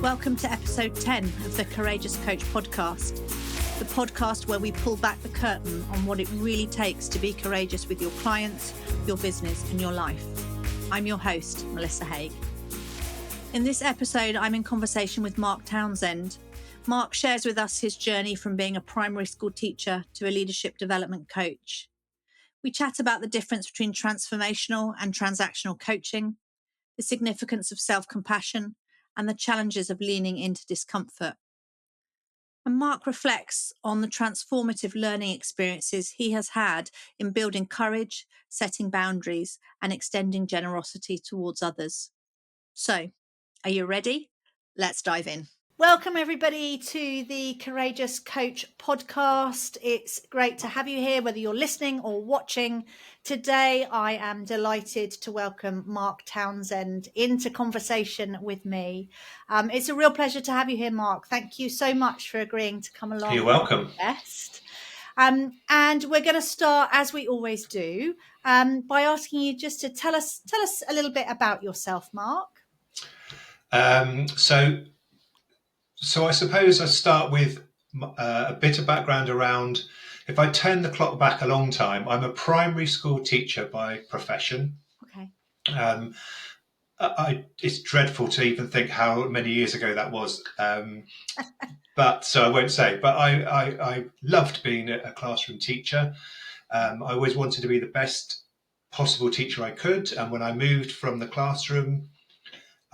Welcome to episode 10 of the Courageous Coach podcast, the podcast where we pull back the curtain on what it really takes to be courageous with your clients, your business, and your life. I'm your host, Melissa Haigh. In this episode, I'm in conversation with Mark Townsend. Mark shares with us his journey from being a primary school teacher to a leadership development coach. We chat about the difference between transformational and transactional coaching, the significance of self-compassion, and the challenges of leaning into discomfort. And Mark reflects on the transformative learning experiences he has had in building courage, setting boundaries, and extending generosity towards others. So, are you ready? Let's dive in. Welcome, everybody, to the Courageous Coach podcast. It's great to have you here, whether you're listening or watching. Today, I am delighted to welcome Mark Townsend into conversation with me. It's a real pleasure to have you here, Mark. Thank you so much for agreeing to come along. You're welcome. And we're going to start, as we always do, by asking you just to tell us a little bit about yourself, Mark. So I suppose I start with a bit of background around, if I turn the clock back a long time, I'm a primary school teacher by profession. Okay. It's dreadful to even think how many years ago that was. But so I won't say, but I loved being a classroom teacher. I always wanted to be the best possible teacher I could. And when I moved from the classroom,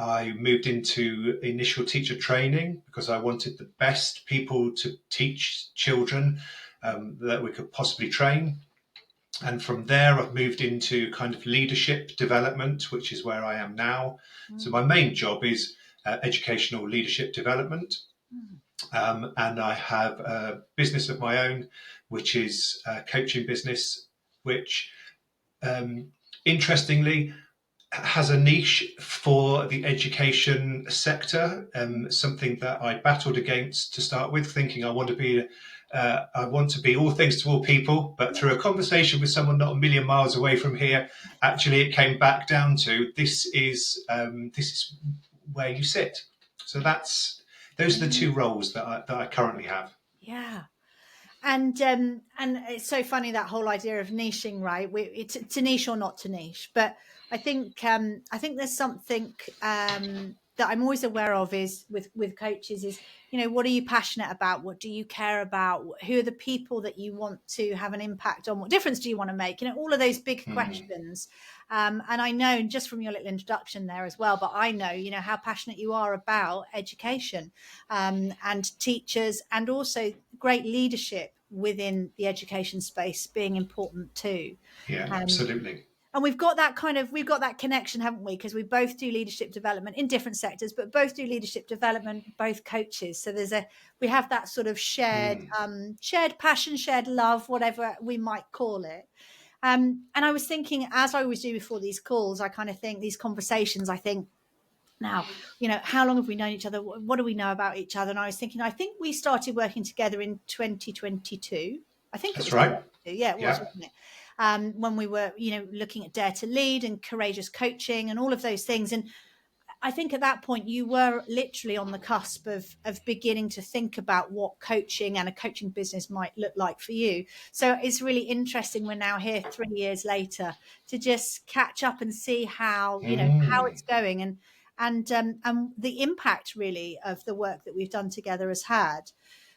I moved into initial teacher training because I wanted the best people to teach children that we could possibly train. And from there, I've moved into kind of leadership development, which is where I am now. So my main job is educational leadership development. And I have a business of my own, which is a coaching business, which interestingly has a niche for the education sector, something that I battled against to start with, thinking I want to be all things to all people. But through a conversation with someone not a million miles away from here, actually it came back down to this is where you sit. So those are the two roles that I currently have. Yeah. And it's so funny, that whole idea of niching, right? To niche or not to niche. But I think there's something that I'm always aware of is with coaches is, what are you passionate about? What do you care about? Who are the people that you want to have an impact on? What difference do you want to make? All of those big questions. And I know just from your little introduction there as well, but I know, how passionate you are about education and teachers, and also great leadership within the education space being important too. Yeah, absolutely. And we've got that connection, haven't we? Because we both do leadership development in different sectors, but both do leadership development, both coaches. So we have that sort of shared passion, shared love, whatever we might call it. And I was thinking, as I always do before these calls, I kind of think these conversations, now, how long have we known each other? What do we know about each other? And I was thinking, I think we started working together in 2022. I think that's right. Yeah, it was, wasn't it? When we were, looking at Dare to Lead and courageous coaching and all of those things. And I think at that point you were literally on the cusp of beginning to think about what coaching and a coaching business might look like for you. So it's really interesting. We're now here 3 years later to just catch up and see how, how it's going and the impact really of the work that we've done together has had.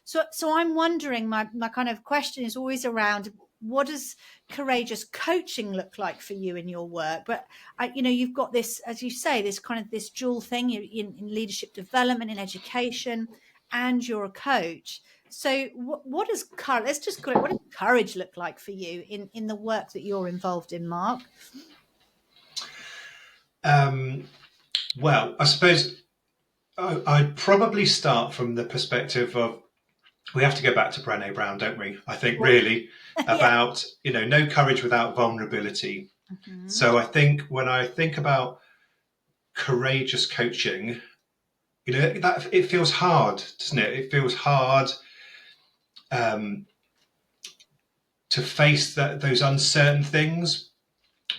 So I'm wondering, my kind of question is always around, what does courageous coaching look like for you in your work? But you've got this, as you say, this dual thing in leadership development, in education, and you're a coach. So what does courage? Let's just call it. What does courage look like for you in the work that you're involved in, Mark? Well, I suppose I'd probably start from the perspective of, we have to go back to Brené Brown, don't we? I think really about, no courage without vulnerability. Mm-hmm. So I think when I think about courageous coaching, that it feels hard, doesn't it? It feels hard to face those uncertain things,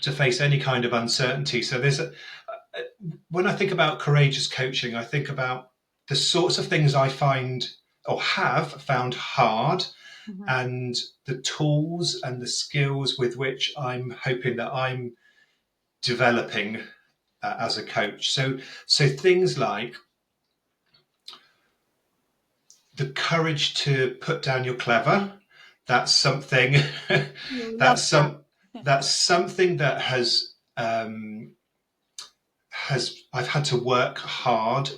to face any kind of uncertainty. So when I think about courageous coaching, I think about the sorts of things I find or have found hard, Mm-hmm. and the tools and the skills with which I'm hoping that I'm developing as a coach. So things like the courage to put down your clever. That's something. Love that. That's something that I've had to work hard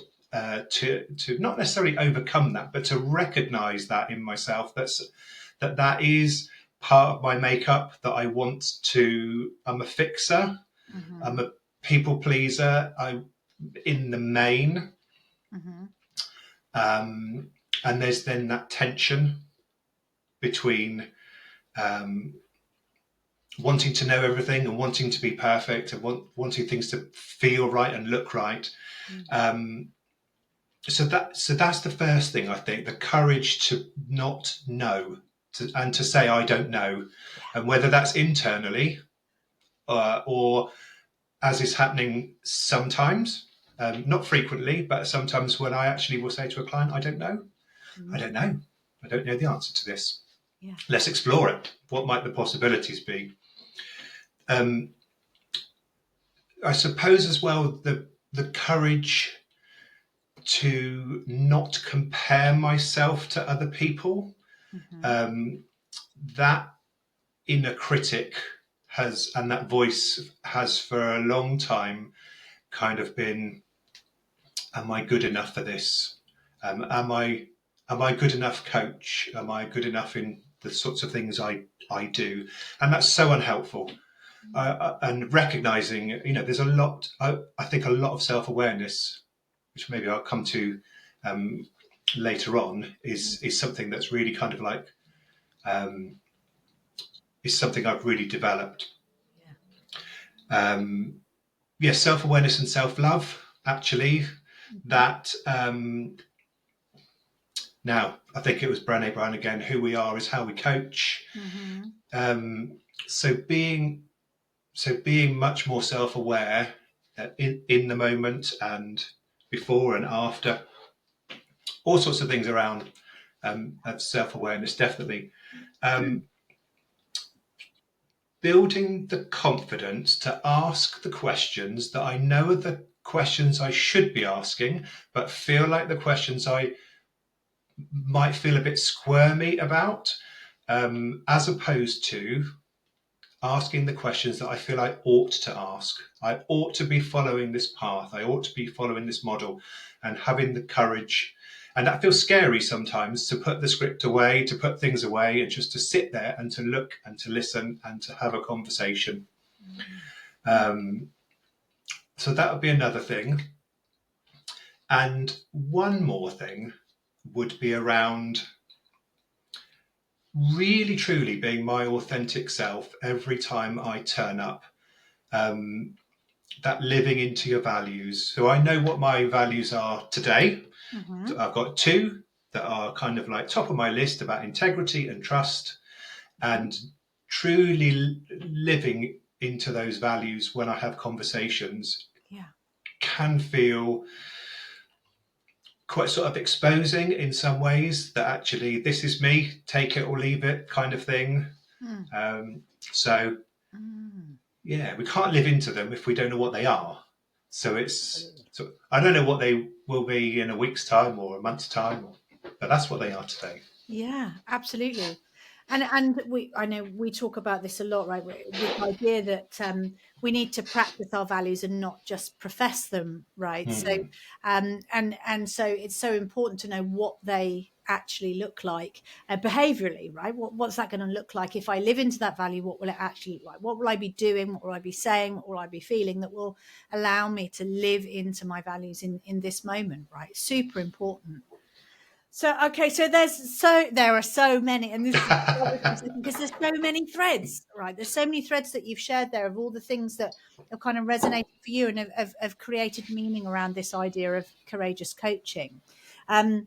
to not necessarily overcome that, but to recognise that in myself. That is part of my makeup. That I want to. I'm a fixer. Mm-hmm. I'm a people pleaser. In the main. Mm-hmm. And there's then that tension between wanting to know everything and wanting to be perfect and wanting things to feel right and look right. Mm-hmm. So that's the first thing, I think, the courage to not know and to say I don't know, and whether that's internally or as is happening sometimes, not frequently, but sometimes when I actually will say to a client, I don't know. Mm-hmm. I don't know. I don't know the answer to this. Yeah. Let's explore it. What might the possibilities be? I suppose as well the courage to not compare myself to other people. Mm-hmm. That inner critic and that voice has for a long time kind of been, am I good enough for this? Am I good enough coach? Am I good enough in the sorts of things I do? And that's so unhelpful. And recognizing, there's a lot, I think a lot of self-awareness, which maybe I'll come to later on, is something that's really kind of like, is something I've really developed. Yeah. Self-awareness and self-love, actually, that now I think it was Brené Brown again, who we are is how we coach. Mm-hmm. So being much more self-aware in the moment and before and after, all sorts of things around self-awareness, definitely. Building the confidence to ask the questions that I know are the questions I should be asking, but feel like the questions I might feel a bit squirmy about, as opposed to asking the questions that I feel I ought to ask. I ought to be following this path. I ought to be following this model, and having the courage. And that feels scary sometimes, to put the script away, to put things away, and just to sit there and to look and to listen and to have a conversation. So that would be another thing. And one more thing would be around really truly being my authentic self every time I turn up. That living into your values. So I know what my values are today. Mm-hmm. I've got two that are kind of like top of my list, about integrity and trust, and truly living into those values when I have conversations can feel quite sort of exposing in some ways, that actually this is me, take it or leave it kind of thing. Yeah, we can't live into them if we don't know what they are. So I don't know what they will be in a week's time or a month's time, but that's what they are today. Yeah, absolutely. And I know we talk about this a lot, right? With the idea that we need to practice our values and not just profess them, right? Mm-hmm. So so it's so important to know what they actually look like behaviorally, right? What's that going to look like if I live into that value? What will it actually look like? What will I be doing? What will I be saying? What will I be feeling that will allow me to live into my values in this moment, right? Super important. So, okay, so there are so many, and this is because there's so many threads, right? There's so many threads that you've shared there of all the things that have kind of resonated for you and have created meaning around this idea of courageous coaching. And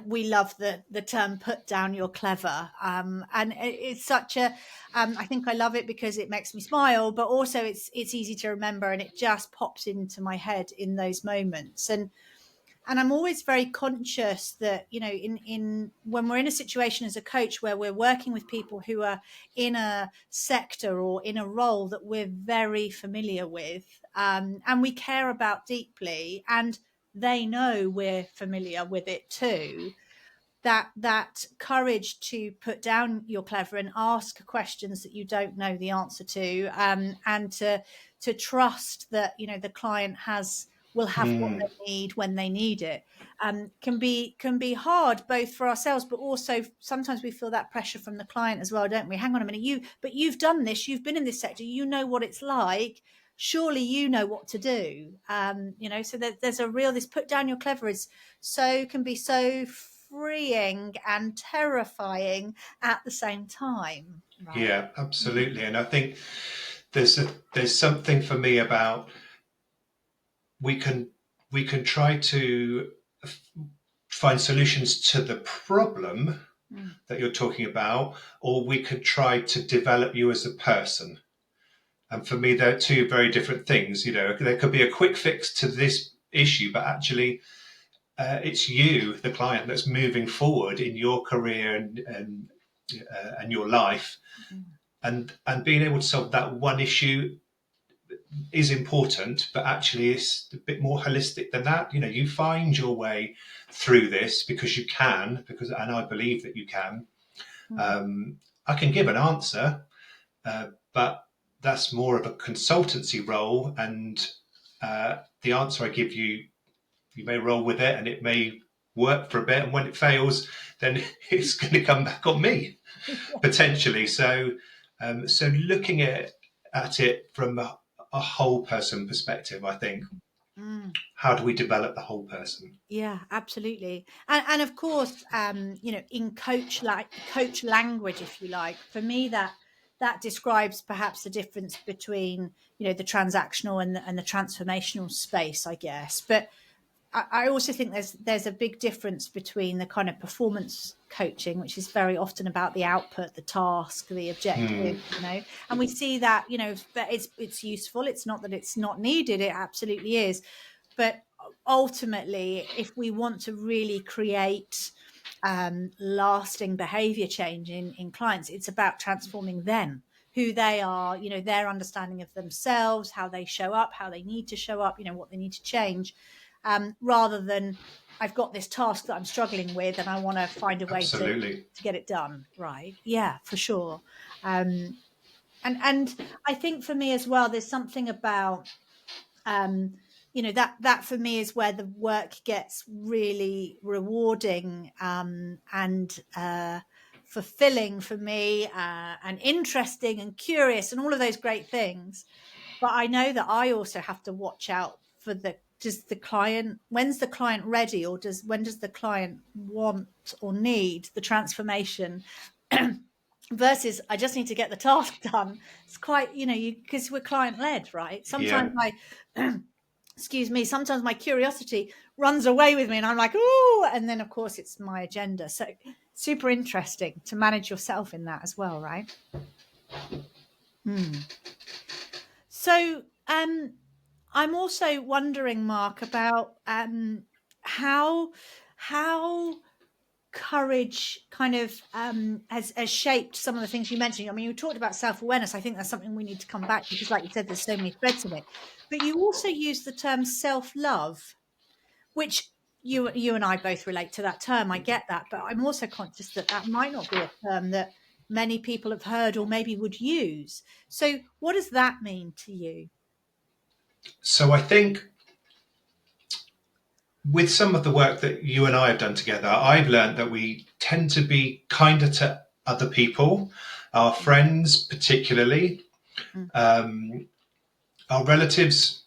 we love the term "put down your clever," and it's such a. I think I love it because it makes me smile, but also it's easy to remember, and it just pops into my head in those moments. And I'm always very conscious that, you know, in when we're in a situation as a coach where we're working with people who are in a sector or in a role that we're very familiar with, and we care about deeply, and they know we're familiar with it too, that courage to put down your clever and ask questions that you don't know the answer to, and to trust that, you know, the client will have what they need when they need it, can be hard, both for ourselves, but also sometimes we feel that pressure from the client as well, don't we? Hang on a minute, you've done this, you've been in this sector, you know what it's like, surely you know what to do. You know, so there's a real, this put down your clever can be so freeing and terrifying at the same time, right? Yeah, absolutely. And I think there's something for me about we can try to find solutions to the problem that you're talking about, or we could try to develop you as a person. And for me, they're two very different things. You know, there could be a quick fix to this issue, but actually it's you, the client, that's moving forward in your career and your life, and being able to solve that one issue is important, but actually it's a bit more holistic than that. You know, you find your way through this because you can, and I believe that you can. I can give an answer, but that's more of a consultancy role, and the answer I give you, you may roll with it and it may work for a bit, and when it fails, then it's going to come back on me potentially. So looking at it from a whole person perspective, I think, how do we develop the whole person? Yeah, absolutely. And of course, you know, in coach language, if you like, for me, that describes perhaps the difference between, you know, the transactional and the transformational space, I guess. But I also think there's a big difference between the kind of performance coaching, which is very often about the output, the task, the objective, you know, and we see that, you know, it's useful. It's not that it's not needed. It absolutely is. But ultimately, if we want to really create lasting behavior change in clients, it's about transforming them, who they are, you know, their understanding of themselves, how they show up, how they need to show up, you know, what they need to change. Rather than I've got this task that I'm struggling with and I want to find a way to get it done. Right. Yeah, for sure. And I think for me as well, there's something about, you know, that for me is where the work gets really rewarding, and fulfilling for me, and interesting and curious and all of those great things. But I know that I also have to watch out for when's the client ready, or when does the client want or need the transformation versus I just need to get the task done. It's quite, you know, because we're client led, right? Sometimes excuse me, sometimes my curiosity runs away with me and I'm like, oh, and then of course it's my agenda. So super interesting to manage yourself in that as well, right? So I'm also wondering, Mark, about how courage kind of has shaped some of the things you mentioned. I mean, you talked about self-awareness. I think that's something we need to come back to, because like you said, there's so many threads in it. But you also use the term self-love, which you and I both relate to that term. I get that, but I'm also conscious that might not be a term that many people have heard or maybe would use. So what does that mean to you? So I think with some of the work that you and I have done together, I've learned that we tend to be kinder to other people, our friends particularly, our relatives.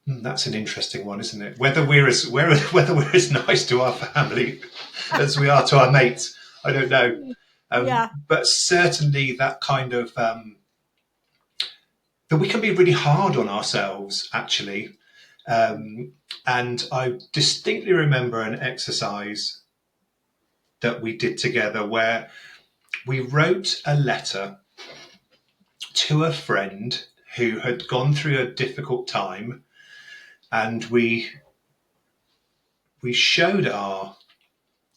That's an interesting one, isn't it? Whether we're as nice to our family as we are to our mates, I don't know. But certainly that kind of that we can be really hard on ourselves, actually. And I distinctly remember an exercise that we did together where we wrote a letter to a friend who had gone through a difficult time, and we we showed our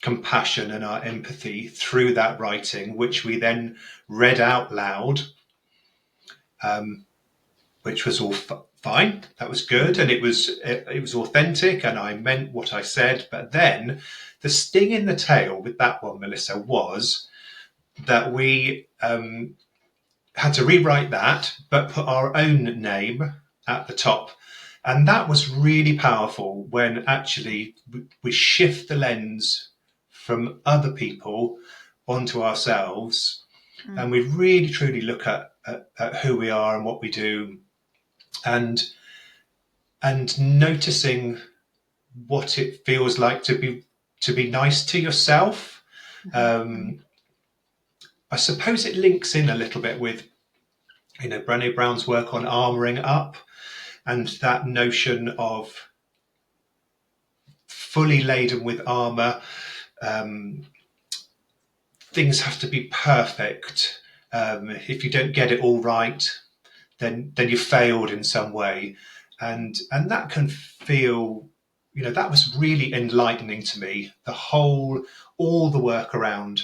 compassion and our empathy through that writing, which we then read out loud, which was all fine. That was good, and it was authentic, and I meant what I said. But then the sting in the tail with that one, Melissa, was that we had to rewrite that, but put our own name at the top. And that was really powerful when actually we shift the lens from other people onto ourselves. And we really truly look at who we are and what we do, and noticing what it feels like to be nice to yourself. I suppose it links in a little bit with, Brené Brown's work on armoring up, and that notion of fully laden with armor. Things have to be perfect. If you don't get it all right, then you failed in some way, and that can feel, that was really enlightening to me. All the work around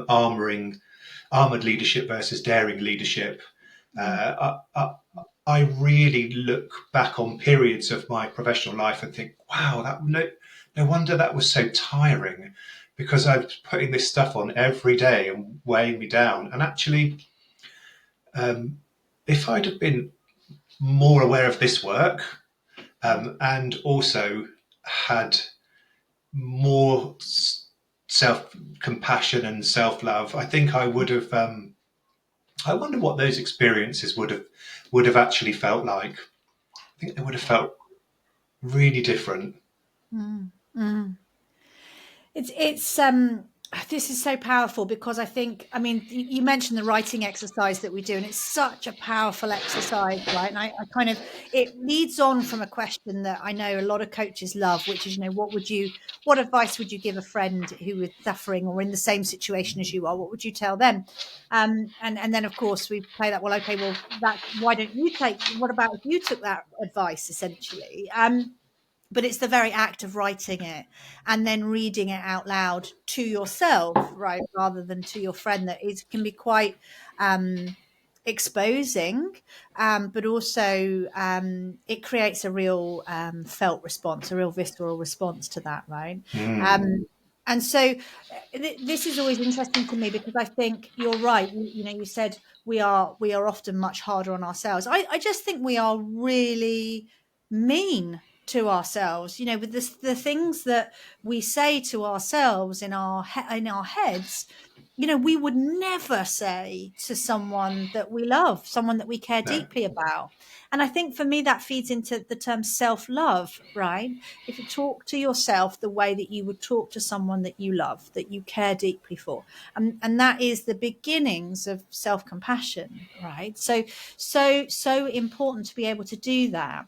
armored leadership versus daring leadership. I really look back on periods of my professional life and think, wow, no wonder that was so tiring, because I was putting this stuff on every day and weighing me down. And actually, if I'd have been more aware of this work, and also had more self-compassion and self-love, I think I would have. I wonder what those experiences would have actually felt like. I think they would have felt really different. It's this is so powerful, because I think, you mentioned the writing exercise that we do, and it's such a powerful exercise, right? And I kind of, it leads on from a question that I know a lot of coaches love, which is, what advice would you give a friend who is suffering or in the same situation as you are? What would you tell them? And then of course we play that, what about if you took that advice, essentially? But it's the very act of writing it and then reading it out loud to yourself, right, rather than to your friend, that can be quite exposing, but also it creates a real felt response, a real visceral response to that, right? And so this is always interesting to me, because I think you're right. You said we are often much harder on ourselves. I just think we are really mean to ourselves, with the things that we say to ourselves in our heads, we would never say to someone that we love, someone that we care deeply about. And I think for me, that feeds into the term self-love, right? If you talk to yourself the way that you would talk to someone that you love, that you care deeply for, and that is the beginnings of self-compassion, right? So important to be able to do that.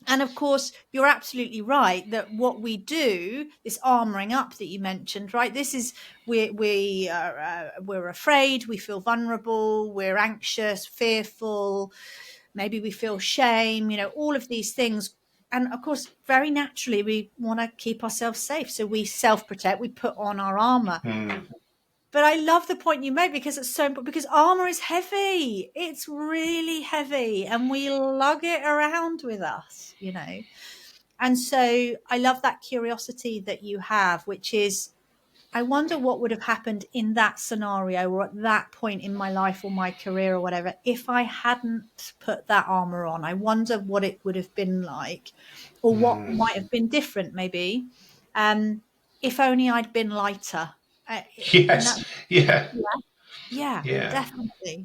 And of course, you're absolutely right that what we do, this armoring up that you mentioned, right? This is we're afraid, we feel vulnerable, we're anxious, fearful, maybe we feel shame, all of these things. And of course, very naturally, we want to keep ourselves safe, so we self-protect, we put on our armor. But I love the point you made, because it's so important, because armor is heavy. It's really heavy, and we lug it around with us, And so I love that curiosity that you have, which is, I wonder what would have happened in that scenario or at that point in my life or my career or whatever, if I hadn't put that armor on. I wonder what it would have been like, or what might have been different, maybe, if only I'd been lighter. Yes. Yeah,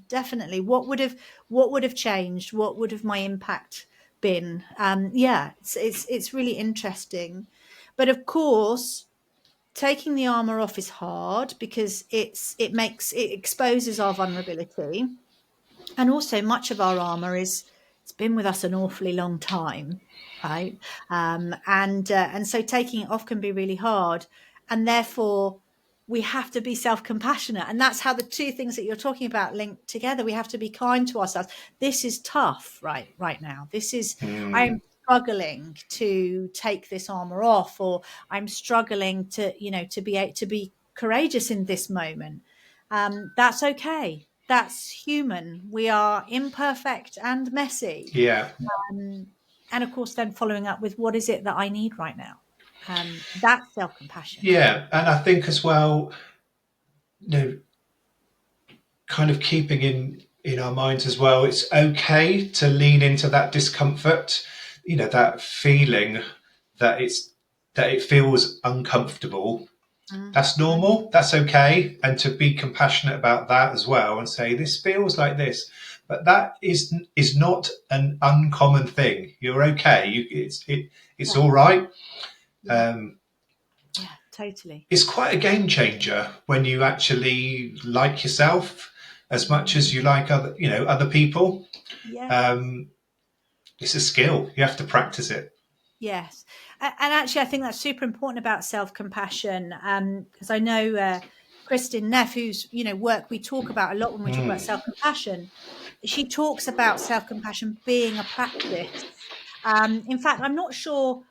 definitely. What would have changed? What would have my impact been? It's really interesting. But of course, taking the armor off is hard, because it exposes our vulnerability, and also much of our armor it's been with us an awfully long time, right? And so taking it off can be really hard, and therefore we have to be self-compassionate. And that's how the two things that you're talking about link together. We have to be kind to ourselves. This is tough right now. This is, struggling to take this armor off, or I'm struggling to, to be courageous in this moment. That's okay. That's human. We are imperfect and messy. Yeah. And of course, then following up with what is it that I need right now? That's self-compassion. Yeah. And I think as well, kind of keeping in our minds as well, it's okay to lean into that discomfort, that feeling that it feels uncomfortable. That's normal. That's okay. And to be compassionate about that as well and say, this feels like this, but that is not an uncommon thing. You're okay. It's all right. Yeah, totally. It's quite a game changer when you actually like yourself as much as you like other people. Yeah. It's a skill. You have to practice it. Yes. And actually, I think that's super important about self-compassion, because I know Kristin Neff, whose work we talk about a lot when we talk about self-compassion. She talks about self-compassion being a practice. In fact, I'm not sure.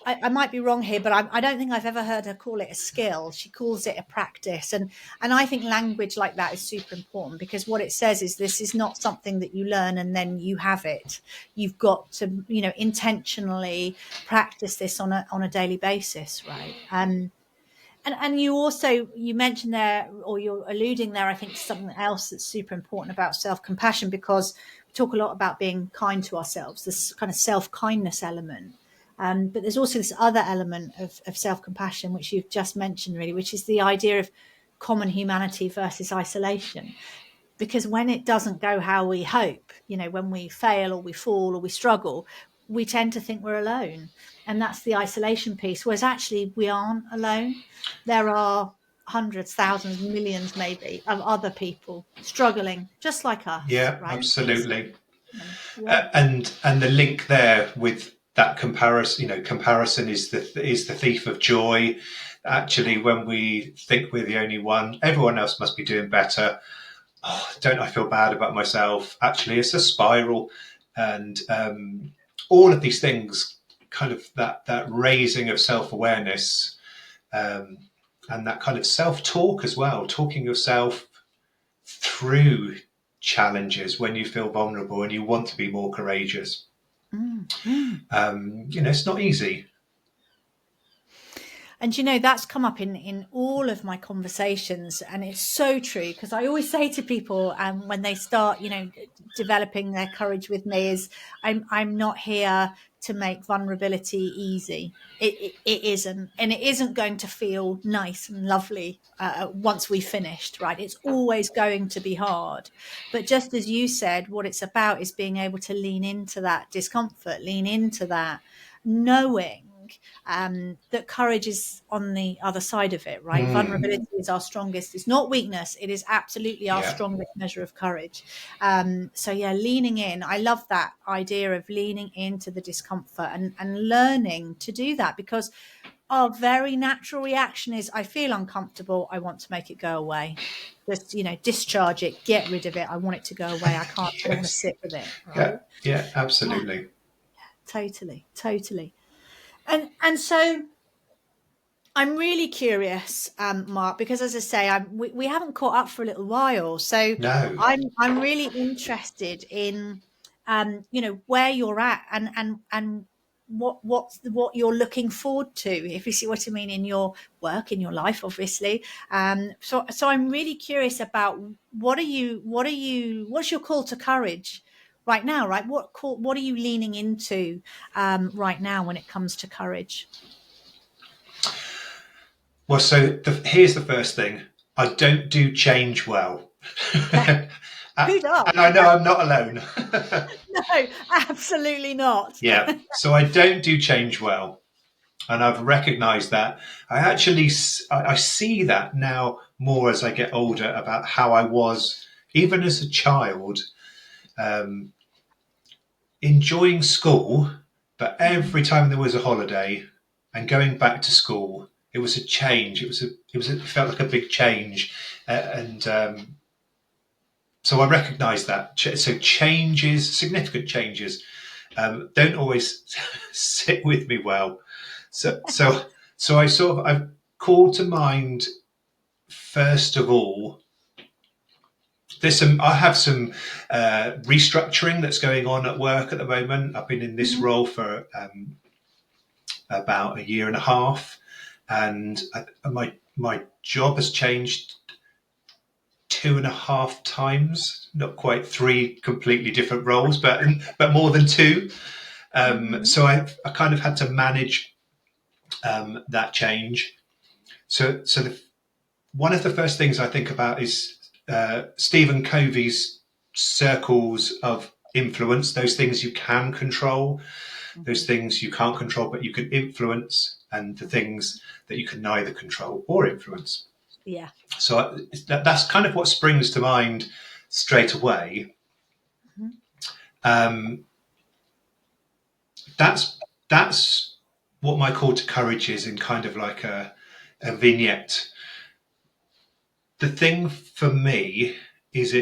I might be wrong here, but I don't think I've ever heard her call it a skill. She calls it a practice. And I think language like that is super important, because what it says is this is not something that you learn and then you have it. You've got to, intentionally practice this on a daily basis, right? And you mentioned there, or you're alluding there, I think, to something else that's super important about self-compassion, because we talk a lot about being kind to ourselves, this kind of self-kindness element. But there's also this other element of self-compassion, which you've just mentioned, really, which is the idea of common humanity versus isolation. Because when it doesn't go how we hope, when we fail or we fall or we struggle, we tend to think we're alone. And that's the isolation piece, whereas actually we aren't alone. There are hundreds, thousands, millions maybe of other people struggling just like us. Yeah, right? absolutely. Yeah. And the link there with that comparison is the thief of joy. Actually, when we think we're the only one, everyone else must be doing better. Oh, don't I feel bad about myself? Actually, it's a spiral, and all of these things, kind of that raising of self-awareness, and that kind of self-talk as well, talking yourself through challenges when you feel vulnerable and you want to be more courageous. It's not easy. And that's come up in all of my conversations, and it's so true, because I always say to people, when they start, developing their courage with me, is I'm not here to make vulnerability easy. It isn't, and it isn't going to feel nice and lovely once we've finished, right? It's always going to be hard. But just as you said, what it's about is being able to lean into that discomfort, lean into that, knowing that courage is on the other side of it, right? Vulnerability is our strongest. It's not weakness. It is absolutely our strongest measure of courage. So leaning in. I love that idea of leaning into the discomfort and learning to do that, because our very natural reaction is, I feel uncomfortable. I want to make it go away. Just, discharge it, get rid of it. I want it to go away. I can't, I don't want to sit with it. Right? Yeah, absolutely. Totally. And so I'm really curious, Mark, because as I say, we haven't caught up for a little while. So No. I'm really interested in, where you're at and what you're looking forward to, if you see what I mean, in your work, in your life, obviously. So I'm really curious about what's your call to courage right now, right? What are you leaning into right now when it comes to courage? Well, so here's the first thing. I don't do change well. Who does? And I know I'm not alone. No, absolutely not. Yeah. So I don't do change well. And I've recognized that. I see that now more as I get older, about how I was, even as a child, enjoying school, but every time there was a holiday and going back to school, it was a change. It felt like a big change, and so I recognised that. So significant changes, don't always sit with me well. So I've called to mind, first of all, I have some restructuring that's going on at work at the moment. I've been in this role for about a year and a half, and my job has changed 2.5 times, not quite 3 completely different roles, but more than 2. So I kind of had to manage that change. So one of the first things I think about is Stephen Covey's circles of influence, those things you can control, those things you can't control but you can influence, and the things that you can neither control or influence. Yeah. So that's kind of what springs to mind straight away. That's what my call to courage is, in kind of like a vignette. The thing for me is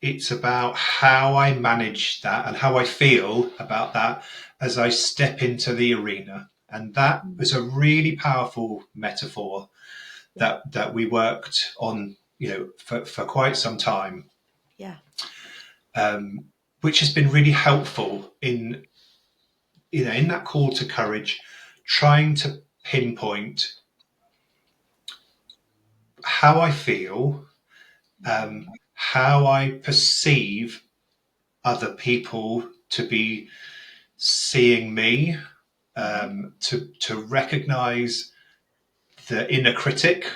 it's about how I manage that and how I feel about that as I step into the arena. And that was a really powerful metaphor that we worked on, for quite some time. Yeah. Which has been really helpful in that call to courage, trying to pinpoint how I feel, how I perceive other people to be seeing me, to recognize the inner critic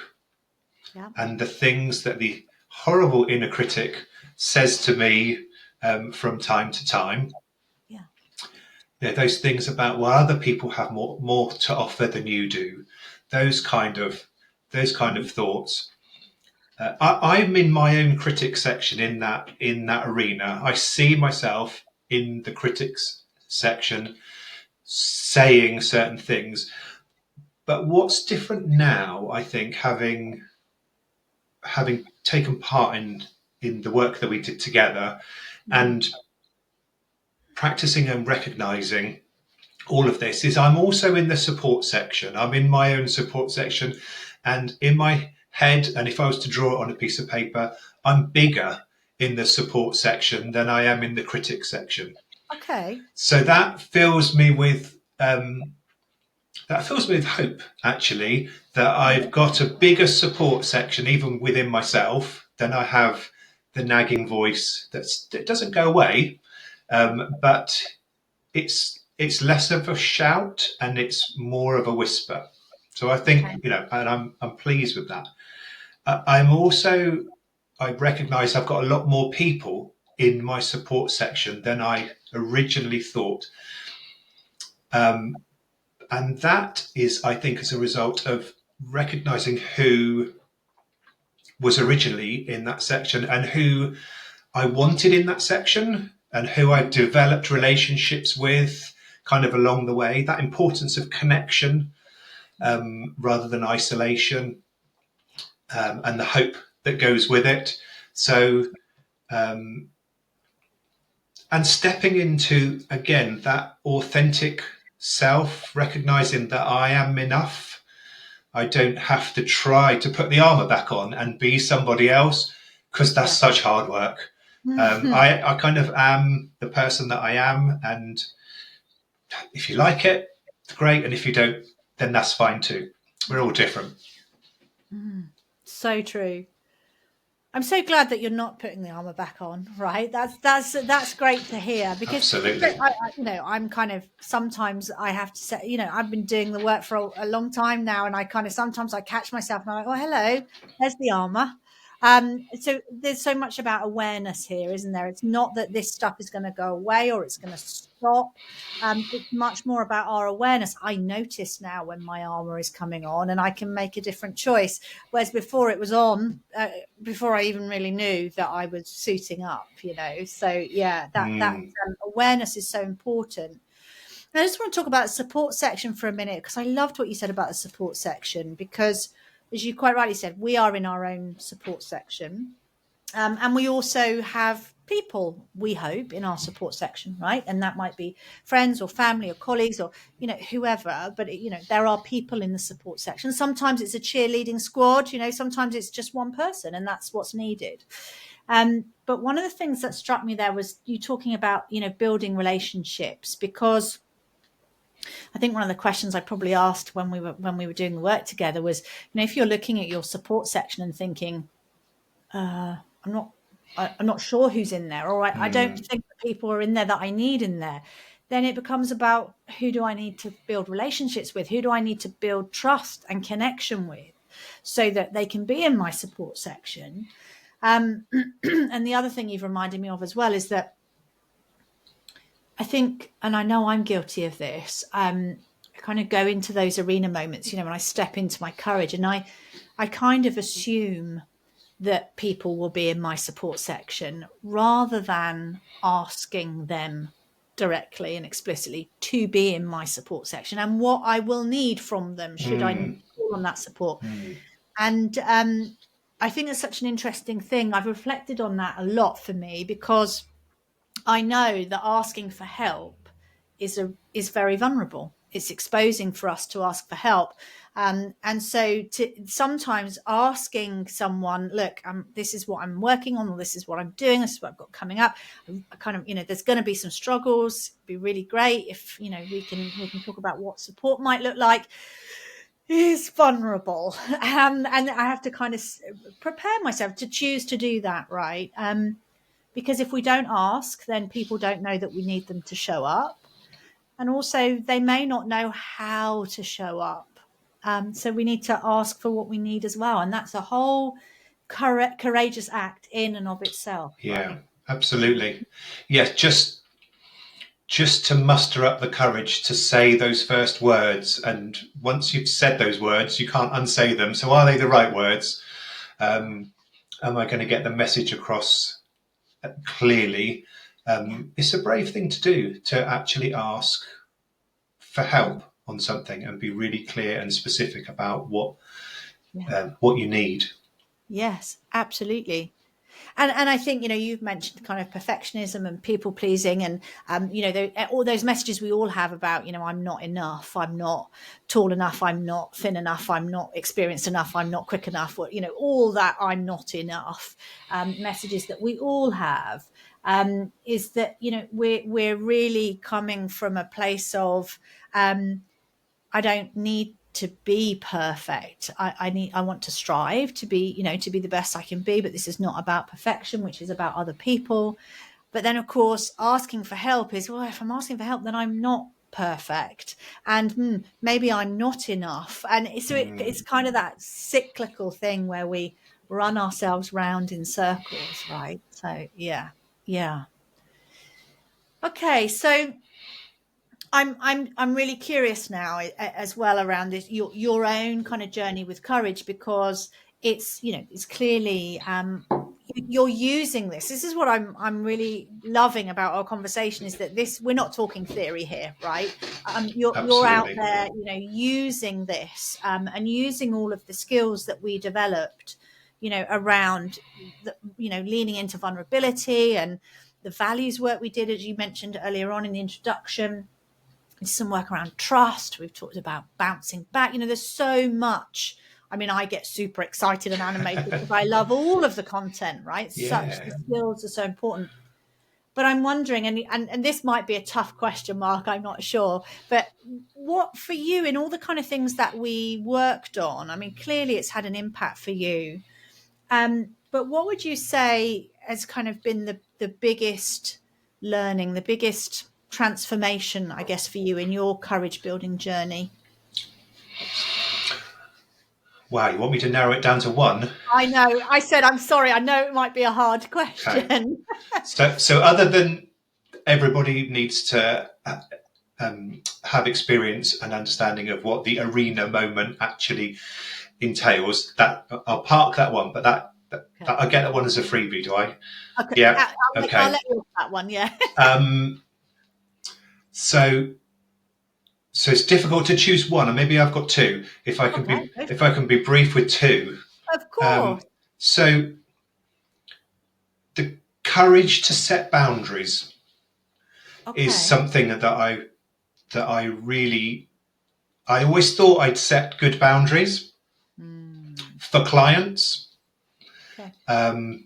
and the things that the horrible inner critic says to me from time to time. Those things about, well, other people have more to offer than you do. Those kind of thoughts. I'm in my own critic section in that arena. I see myself in the critics section saying certain things. But what's different now, I think, having taken part in the work that we did together and practicing and recognizing all of this, is I'm also in the support section. I'm in my own support section, and in my head, and if I was to draw it on a piece of paper, I'm bigger in the support section than I am in the critic section. Okay. So that fills me with hope, actually, that I've got a bigger support section even within myself than I have the nagging voice that doesn't go away, but it's less of a shout and it's more of a whisper. So I think, and I'm pleased with that. I recognise I've got a lot more people in my support section than I originally thought. And that is, I think, as a result of recognising who was originally in that section and who I wanted in that section and who I developed relationships with kind of along the way. That importance of connection rather than isolation, and the hope that goes with it. So, and stepping into, again, that authentic self, recognizing that I am enough. I don't have to try to put the armor back on and be somebody else, because that's such hard work. I kind of am the person that I am, and if you like it, it's great, and if you don't, then that's fine too. We're all different. So true. I'm so glad that you're not putting the armor back on, right? That's great to hear, because absolutely. I'm kind of, sometimes I have to say, I've been doing the work for a long time now, and I kind of, sometimes I catch myself and I'm like, oh, hello, there's the armor. So there's so much about awareness here, isn't there? It's not that this stuff is going to go away or it's going to stop. It's much more about our awareness. I notice now when my armor is coming on, and I can make a different choice. Whereas before it was on, before I even really knew that I was suiting up, So yeah, that awareness is so important. And I just want to talk about the support section for a minute, because I loved what you said about the support section, because as you quite rightly said, we are in our own support section. And we also have people, we hope, in our support section, right? And that might be friends or family or colleagues or, whoever, but there are people in the support section. Sometimes it's a cheerleading squad, sometimes it's just one person, and that's what's needed. But one of the things that struck me there was you talking about, building relationships, because I think one of the questions I probably asked when we were doing the work together was, if you're looking at your support section and thinking, I'm not sure who's in there, or I don't think the people are in there that I need in there, then it becomes about, who do I need to build relationships with? Who do I need to build trust and connection with so that they can be in my support section? And the other thing you've reminded me of as well is that I think, and I know I'm guilty of this, I kind of go into those arena moments, when I step into my courage, and I kind of assume that people will be in my support section rather than asking them directly and explicitly to be in my support section and what I will need from them should I need to call on that support. And I think it's such an interesting thing. I've reflected on that a lot for me, because I know that asking for help is very vulnerable. It's exposing for us to ask for help. And so sometimes asking someone, look, this is what I'm working on, or this is what I'm doing, this is what I've got coming up. I kind of, there's going to be some struggles. It'd be really great if, we can talk about what support might look like. Is vulnerable. And I have to kind of prepare myself to choose to do that, right? Because if we don't ask, then people don't know that we need them to show up. And also they may not know how to show up. So we need to ask for what we need as well. And that's a whole courageous act in and of itself. Yeah, right? Absolutely. Yes, just to muster up the courage to say those first words. And once you've said those words, you can't unsay them. So are they the right words? Am I going to get the message across clearly? It's a brave thing to do, to actually ask for help on something and be really clear and specific about what you need. Yes, absolutely. And I think, you've mentioned kind of perfectionism and people pleasing, and, all those messages we all have about, I'm not enough, I'm not tall enough, I'm not thin enough, I'm not experienced enough, I'm not quick enough, or, all that I'm not enough messages that we all have, is that, we're really coming from a place of, I don't need to be perfect. I want to strive to be, to be the best I can be, but this is not about perfection, which is about other people. But then, of course, asking for help is, well, if I'm asking for help, then I'm not perfect, and maybe I'm not enough. And it's kind of that cyclical thing where we run ourselves round in circles, right? So yeah. Okay, so I'm really curious now as well around this, your own kind of journey with courage, because it's it's clearly you're using this. This is what I'm really loving about our conversation, is that we're not talking theory here, right? You're out there, using this and using all of the skills that we developed, around leaning into vulnerability and the values work we did, as you mentioned earlier on in the introduction. Some work around trust. We've talked about bouncing back. There's so much. I mean, I get super excited and animated because I love all of the content, right? The skills are so important. But I'm wondering, and this might be a tough question, Mark, I'm not sure, but what for you in all the kind of things that we worked on? I mean, clearly it's had an impact for you. But what would you say has kind of been the biggest learning, the biggest transformation, I guess, for you in your courage building journey? Wow, you want me to narrow it down to one? I know. I said, I'm sorry. I know it might be a hard question. Okay. So other than everybody needs to have experience and understanding of what the arena moment actually entails, that I'll park that one, but that I get that one as a freebie, do I? Okay. Yeah. I'll let you have that one. Yeah. So it's difficult to choose one, and maybe I've got two. If I can be brief with two. Of course. So the courage to set boundaries is Okay. something that I really, I always thought I'd set good boundaries for clients. Okay.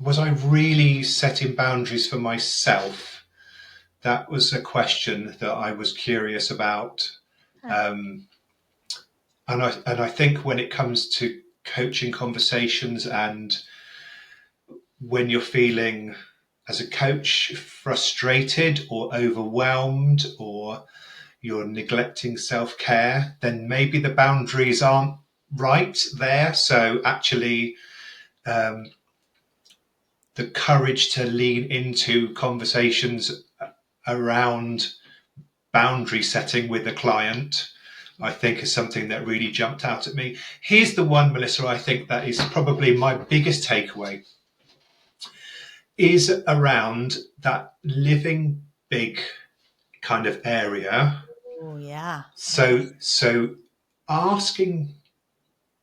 Was I really setting boundaries for myself? That was a question that I was curious about. And I think when it comes to coaching conversations, and when you're feeling as a coach frustrated or overwhelmed, or you're neglecting self-care, then maybe the boundaries aren't right there. So actually, the courage to lean into conversations around boundary setting with a client, I think, is something that really jumped out at me. Here's the one, Melissa, I think that is probably my biggest takeaway, is around that living big kind of area. Oh, yeah. So asking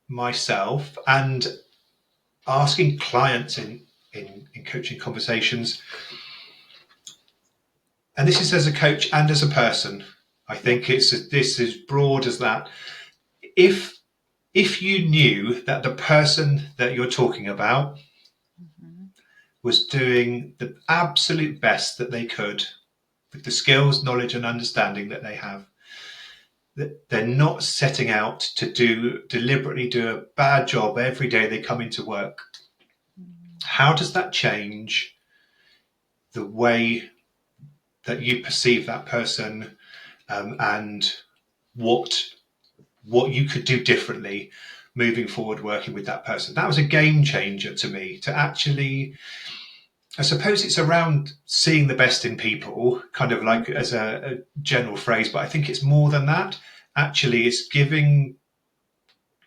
myself and asking clients in coaching conversations, and this is as a coach and as a person, I think this is broad as that. If you knew that the person that you're talking about was doing the absolute best that they could with the skills, knowledge, and understanding that they have, that they're not setting out to deliberately do a bad job every day they come into work, how does that change the way that you perceive that person, and what you could do differently moving forward working with that person? That was a game changer to me, to actually, I suppose it's around seeing the best in people, kind of like as a general phrase, but I think it's more than that. Actually, it's giving,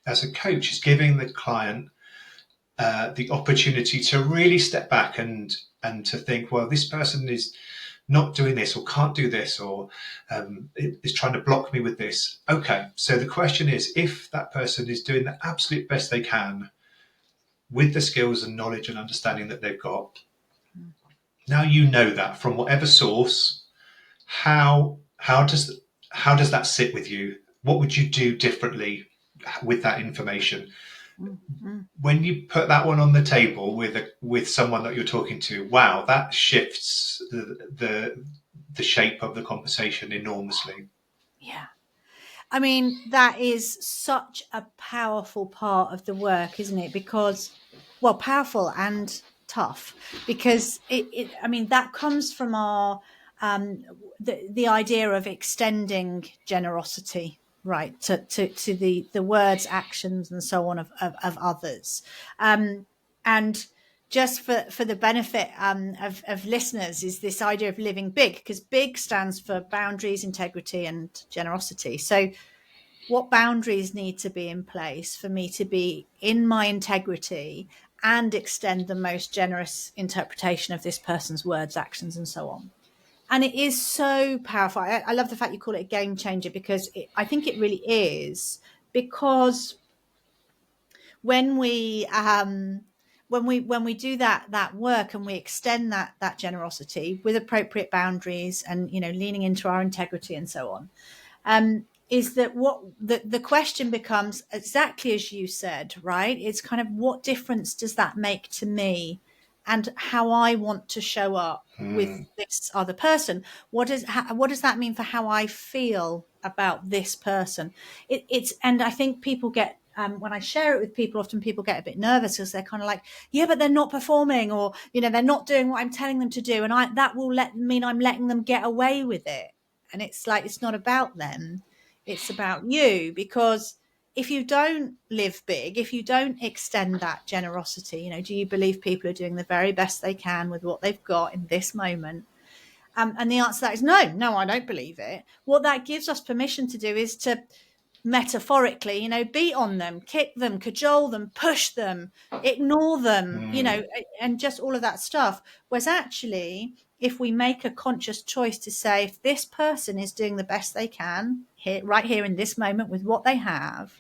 as a coach, it's giving the client the opportunity to really step back and to think, well, this person is not doing this, or can't do this, or is trying to block me with this. Okay, so the question is, if that person is doing the absolute best they can with the skills and knowledge and understanding that they've got, now you know that from whatever source, how does that sit with you? What would you do differently with that information? When you put that one on the table with someone that you're talking to, wow, that shifts the shape of the conversation enormously. Yeah. I mean, that is such a powerful part of the work, isn't it? Because, well, powerful and tough, because I mean, that comes from our, the idea of extending generosity, right, to the words, actions, and so on of others. And just for the benefit of listeners, is this idea of living big, because big stands for boundaries, integrity, and generosity. So what boundaries need to be in place for me to be in my integrity and extend the most generous interpretation of this person's words, actions, and so on? And it is so powerful. I love the fact you call it a game changer, because I think it really is. Because when we do that work, and we extend that generosity with appropriate boundaries, and leaning into our integrity and so on, is that what the question becomes, exactly as you said, right? It's kind of, what difference does that make to me and how I want to show up with this other person? What does that mean for how I feel about this person? And I think people get, when I share it with people, often people get a bit nervous, because they're kind of like, yeah, but they're not performing, or they're not doing what I'm telling them to do, and that will mean I'm letting them get away with it. And it's like, it's not about them, it's about you. Because if you don't live big, if you don't extend that generosity, do you believe people are doing the very best they can with what they've got in this moment? And the answer to that is no, I don't believe it. What that gives us permission to do is to, metaphorically, beat on them, kick them, cajole them, push them, ignore them, and just all of that stuff. Whereas actually, if we make a conscious choice to say, if this person is doing the best they can right here in this moment with what they have,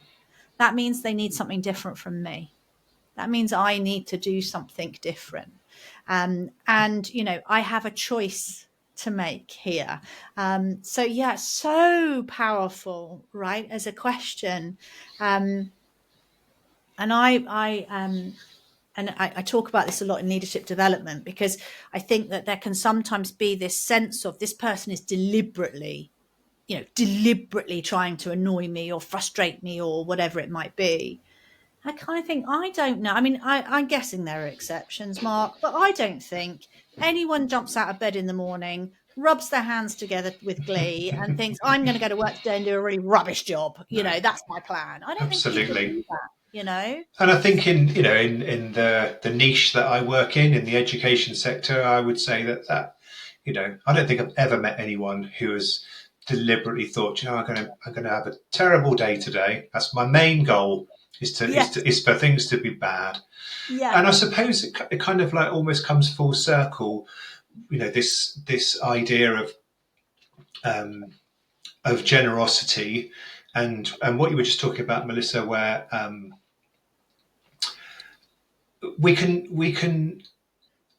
that means they need something different from me. That means I need to do something different. And, I have a choice to make here. So yeah, so powerful, right? As a question. And I talk about this a lot in leadership development, because I think that there can sometimes be this sense of this person is deliberately trying to annoy me or frustrate me or whatever it might be. I kind of think, I don't know. I mean, I'm guessing there are exceptions, Mark, but I don't think anyone jumps out of bed in the morning, rubs their hands together with glee and thinks, I'm going to go to work today and do a really rubbish job. No, that's my plan. I don't think people absolutely. do that. And I think in the niche that I work in the education sector, I would say that I don't think I've ever met anyone who has deliberately thought, I'm going to have a terrible day today. That's my main goal, is for things to be bad. Yeah. And I suppose it kind of like almost comes full circle, this idea of generosity and what you were just talking about, Melissa, where we can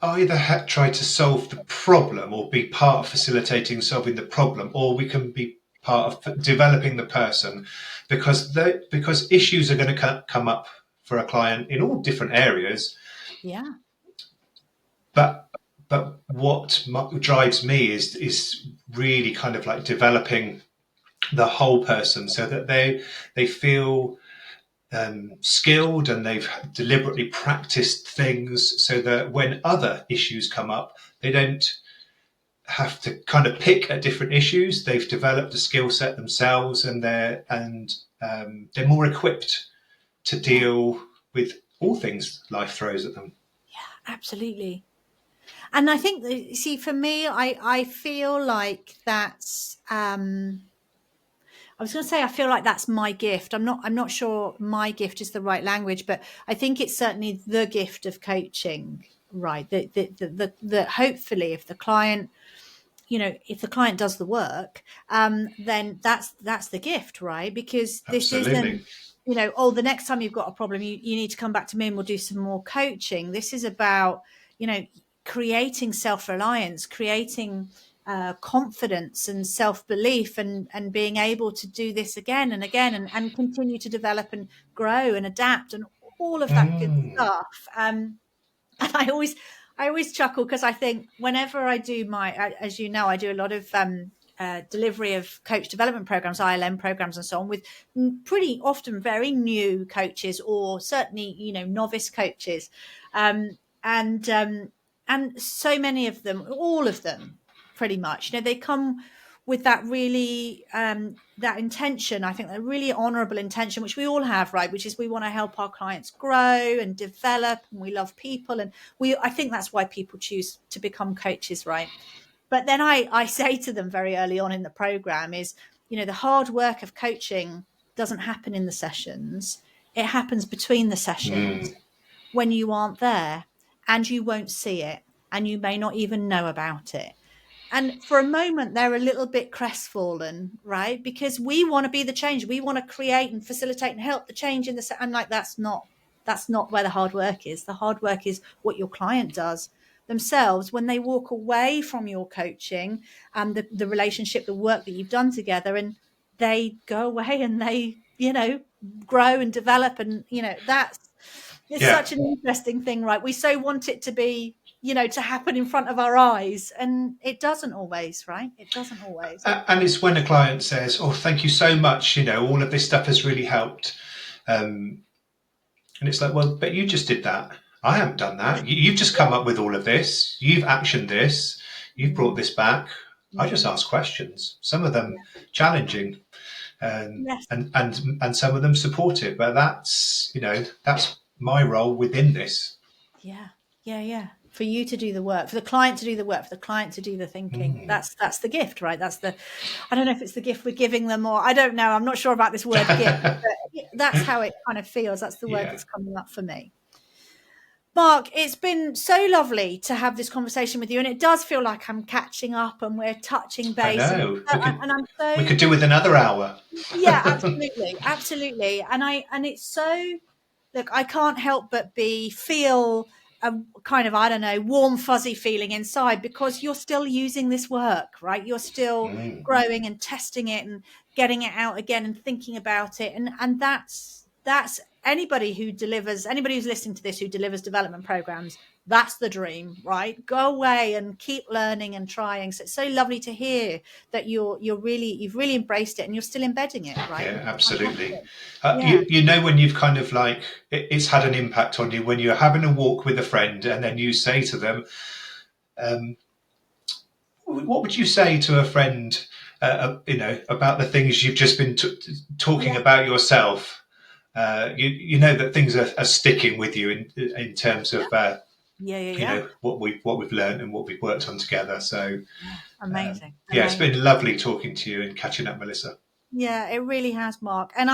either try to solve the problem or be part of facilitating solving the problem, or we can be part of developing the person, because issues are going to come up for a client in all different areas. Yeah. But what drives me is really kind of like developing the whole person, so that they feel skilled, and they've deliberately practiced things, so that when other issues come up, they don't have to kind of pick at different issues. They've developed a skill set themselves, and they're more equipped to deal with all things life throws at them. Yeah, absolutely. And I think, see, for me, I feel like that's, I was going to say, I feel like that's my gift. I'm not sure my gift is the right language, but I think it's certainly the gift of coaching, right? That hopefully, if the client does the work, then that's the gift, right? Because this Absolutely. isn't, the next time you've got a problem, you need to come back to me and we'll do some more coaching. This is about, creating self-reliance, creating confidence and self-belief, and being able to do this again and again, and continue to develop and grow and adapt and all of that good stuff. And I always chuckle, because I think whenever I do as you know, I do a lot of delivery of coach development programs, ILM programs and so on, with pretty often very new coaches, or certainly, novice coaches. And so many of them, all of them pretty much, they come with that really, that intention, I think, that really honorable intention, which we all have, right? Which is we want to help our clients grow and develop, and we love people. And I think that's why people choose to become coaches, right? But then I say to them very early on in the program is, the hard work of coaching doesn't happen in the sessions. It happens between the sessions when you aren't there, and you won't see it, and you may not even know about it. And for a moment, they're a little bit crestfallen, right? Because we want to be the change. We want to create and facilitate and help the change in the. I'm like, that's not where the hard work is. The hard work is what your client does themselves when they walk away from your coaching and the relationship, the work that you've done together, and they go away and they, grow and develop. And, it's such an interesting thing, right? We so want it to be, to happen in front of our eyes, and it doesn't always, right? It doesn't always. And it's when a client says, "Oh, thank you so much. All of this stuff has really helped." And it's like, well, but you just did that. I haven't done that. You've just come up with all of this. You've actioned this. You've brought this back. I just ask questions. Some of them challenging, and some of them supportive. But that's my role within this. Yeah. For you to do the work, for the client to do the work, for the client to do the thinking. That's the gift, right? I don't know if it's the gift we're giving them, or I don't know. I'm not sure about this word gift, but that's how it kind of feels. That's the word that's coming up for me. Mark, it's been so lovely to have this conversation with you, and it does feel like I'm catching up and we're touching base. I know. We could do with another hour. Yeah, absolutely. And it's so, look, I can't help but feel a kind of, I don't know, warm, fuzzy feeling inside, because you're still using this work, right? You're still growing and testing it and getting it out again and thinking about it. And that's anybody who's listening to this, who delivers development programs, that's the dream, right? Go away and keep learning and trying. So it's so lovely to hear that you've really embraced it and you're still embedding it, right? Yeah, absolutely. Yeah. You know, when you've kind of like, it's had an impact on you when you're having a walk with a friend and then you say to them, what would you say to a friend, about the things you've just been talking about yourself? You know that things are sticking with you in terms of you know what we've learned and what we've worked on together. So amazing. It's been lovely talking to you and catching up, Melissa. Yeah, it really has, Mark. And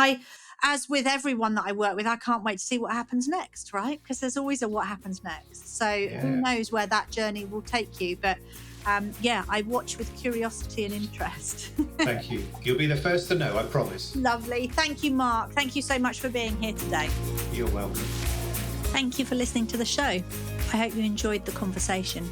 as with everyone that I work with, I can't wait to see what happens next, right? Because there's always a what happens next. So who knows where that journey will take you? But I watch with curiosity and interest. Thank you. You'll be the first to know, I promise. Lovely. Thank you, Mark. Thank you so much for being here today. You're welcome. Thank you for listening to the show. I hope you enjoyed the conversation.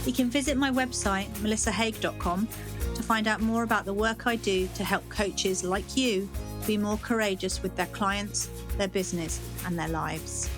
You can visit my website, melissahaig.com, to find out more about the work I do to help coaches like you be more courageous with their clients, their business, and their lives.